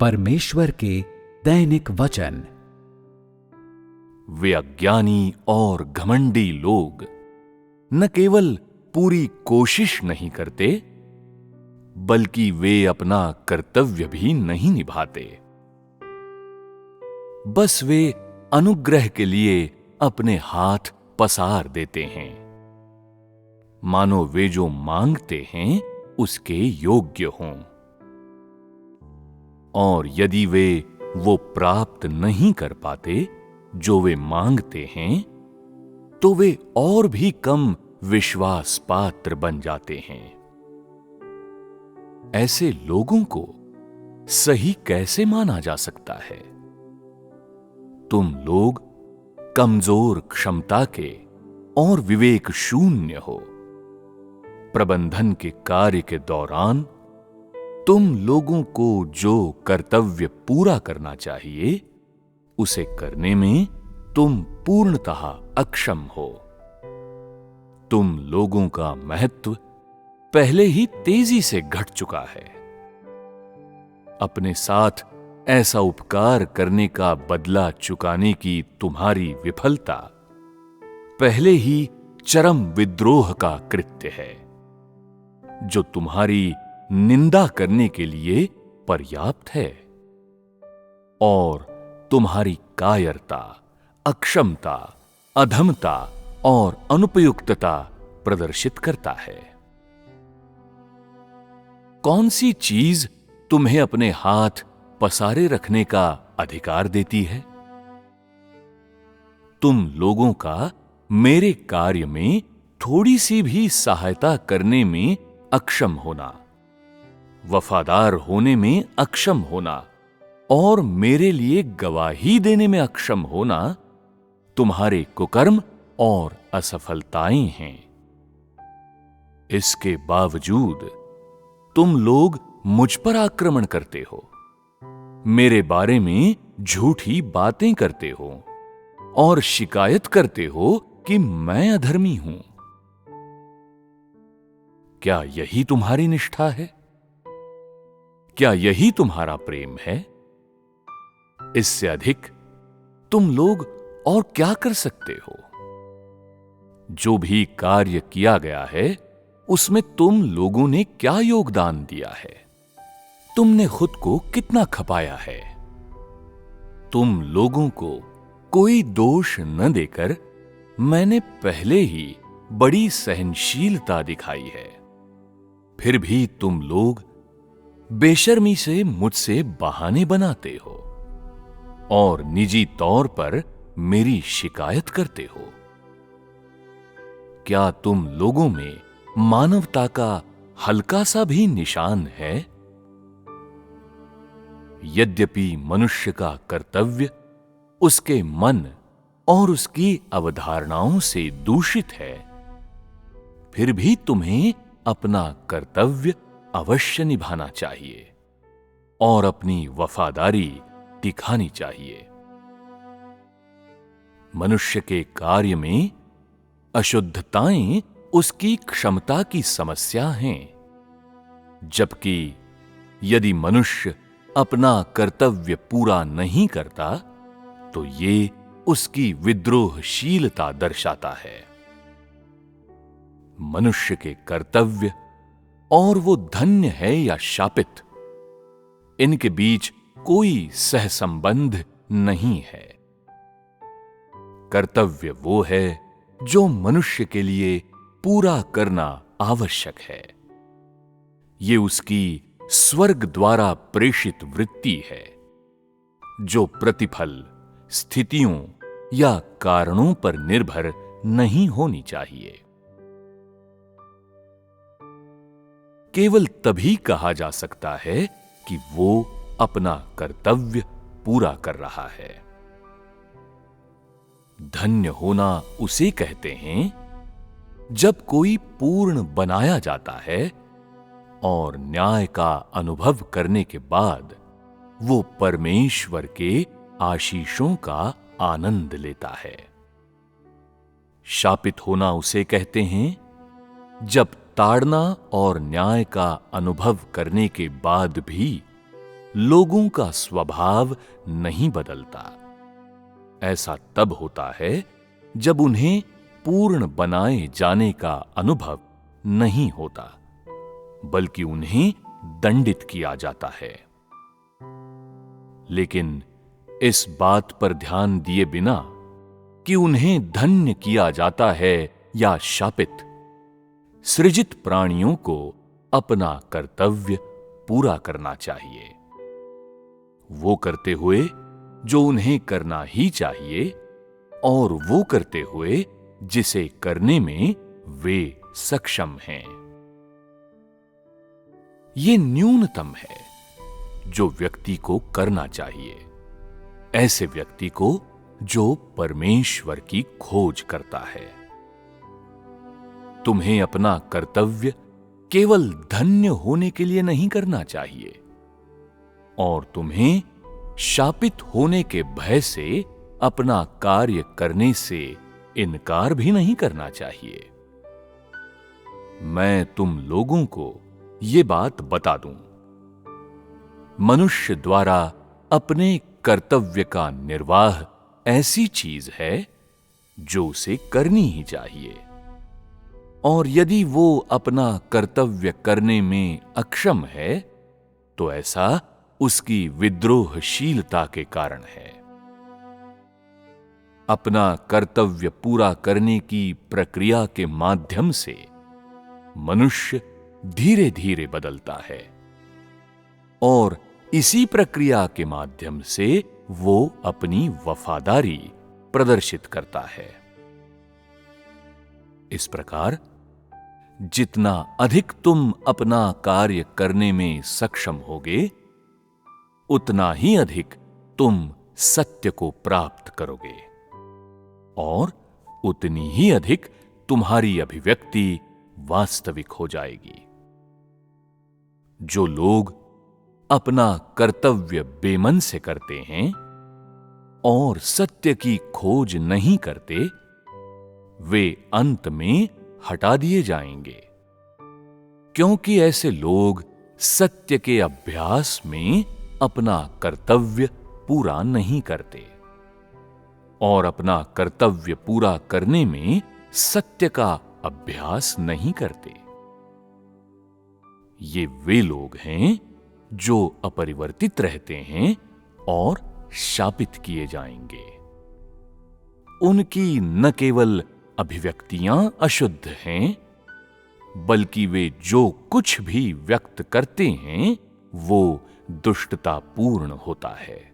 परमेश्वर के दैनिक वचन। वे अज्ञानी और घमंडी लोग न केवल पूरी कोशिश नहीं करते, बल्कि वे अपना कर्तव्य भी नहीं निभाते। बस वे अनुग्रह के लिए अपने हाथ पसार देते हैं, मानो वे जो मांगते हैं उसके योग्य हों। और यदि वे वो प्राप्त नहीं कर पाते जो वे मांगते हैं, तो वे और भी कम विश्वास पात्र बन जाते हैं। ऐसे लोगों को सही कैसे माना जा सकता है? तुम लोग कमजोर क्षमता के और विवेक शून्य हो। प्रबंधन के कार्य के दौरान तुम लोगों को जो कर्तव्य पूरा करना चाहिए, उसे करने में तुम पूर्णतः अक्षम हो। तुम लोगों का महत्व पहले ही तेजी से घट चुका है। अपने साथ ऐसा उपकार करने का बदला चुकाने की तुम्हारी विफलता पहले ही चरम विद्रोह का कृत्य है, जो तुम्हारी निंदा करने के लिए पर्याप्त है और तुम्हारी कायरता, अक्षमता, अधमता और अनुपयुक्तता प्रदर्शित करता है। कौन सी चीज तुम्हें अपने हाथ पसारे रखने का अधिकार देती है? तुम लोगों का मेरे कार्य में थोड़ी सी भी सहायता करने में अक्षम होना, वफादार होने में अक्षम होना और मेरे लिए गवाही देने में अक्षम होना तुम्हारे कुकर्म और असफलताएं हैं। इसके बावजूद तुम लोग मुझ पर आक्रमण करते हो, मेरे बारे में झूठी बातें करते हो और शिकायत करते हो कि मैं अधर्मी हूं। क्या यही तुम्हारी निष्ठा है? क्या यही तुम्हारा प्रेम है? इससे अधिक तुम लोग और क्या कर सकते हो? जो भी कार्य किया गया है, उसमें तुम लोगों ने क्या योगदान दिया है? तुमने खुद को कितना खपाया है? तुम लोगों को कोई दोष न देकर मैंने पहले ही बड़ी सहनशीलता दिखाई है। फिर भी तुम लोग बेशर्मी से मुझसे बहाने बनाते हो और निजी तौर पर मेरी शिकायत करते हो। क्या तुम लोगों में मानवता का हल्का सा भी निशान है? यद्यपि मनुष्य का कर्तव्य उसके मन और उसकी अवधारणाओं से दूषित है, फिर भी तुम्हें अपना कर्तव्य अवश्य निभाना चाहिए और अपनी वफादारी दिखानी चाहिए। मनुष्य के कार्य में अशुद्धताएं उसकी क्षमता की समस्या हैं, जबकि यदि मनुष्य अपना कर्तव्य पूरा नहीं करता, तो ये उसकी विद्रोहशीलता दर्शाता है। मनुष्य के कर्तव्य और वो धन्य है या शापित, इनके बीच कोई सहसंबंध नहीं है। कर्तव्य वो है जो मनुष्य के लिए पूरा करना आवश्यक है। ये उसकी स्वर्ग द्वारा प्रेषित वृत्ति है, जो प्रतिफल, स्थितियों या कारणों पर निर्भर नहीं होनी चाहिए। केवल तभी कहा जा सकता है कि वो अपना कर्तव्य पूरा कर रहा है। धन्य होना उसे कहते हैं जब कोई पूर्ण बनाया जाता है और न्याय का अनुभव करने के बाद वो परमेश्वर के आशीषों का आनंद लेता है। शापित होना उसे कहते हैं जब ताड़ना और न्याय का अनुभव करने के बाद भी लोगों का स्वभाव नहीं बदलता। ऐसा तब होता है जब उन्हें पूर्ण बनाए जाने का अनुभव नहीं होता, बल्कि उन्हें दंडित किया जाता है। लेकिन इस बात पर ध्यान दिए बिना कि उन्हें धन्य किया जाता है या शापित, सृजित प्राणियों को अपना कर्तव्य पूरा करना चाहिए, वो करते हुए जो उन्हें करना ही चाहिए, और वो करते हुए जिसे करने में वे सक्षम हैं। ये न्यूनतम है जो व्यक्ति को करना चाहिए, ऐसे व्यक्ति को जो परमेश्वर की खोज करता है। तुम्हें अपना कर्तव्य केवल धन्य होने के लिए नहीं करना चाहिए, और तुम्हें शापित होने के भय से अपना कार्य करने से इनकार भी नहीं करना चाहिए। मैं तुम लोगों को ये बात बता दूं, मनुष्य द्वारा अपने कर्तव्य का निर्वाह ऐसी चीज है जो उसे करनी ही चाहिए, और यदि वो अपना कर्तव्य करने में अक्षम है तो ऐसा उसकी विद्रोहशीलता के कारण है। अपना कर्तव्य पूरा करने की प्रक्रिया के माध्यम से मनुष्य धीरे धीरे बदलता है, और इसी प्रक्रिया के माध्यम से वो अपनी वफादारी प्रदर्शित करता है। इस प्रकार जितना अधिक तुम अपना कार्य करने में सक्षम होगे, उतना ही अधिक तुम सत्य को प्राप्त करोगे, और उतनी ही अधिक तुम्हारी अभिव्यक्ति वास्तविक हो जाएगी। जो लोग अपना कर्तव्य बेमन से करते हैं और सत्य की खोज नहीं करते, वे अंत में हटा दिए जाएंगे, क्योंकि ऐसे लोग सत्य के अभ्यास में अपना कर्तव्य पूरा नहीं करते, और अपना कर्तव्य पूरा करने में सत्य का अभ्यास नहीं करते। ये वे लोग हैं जो अपरिवर्तित रहते हैं और शापित किए जाएंगे। उनकी न केवल अभिव्यक्तियां अशुद्ध हैं, बल्कि वे जो कुछ भी व्यक्त करते हैं वो दुष्टतापूर्ण होता है।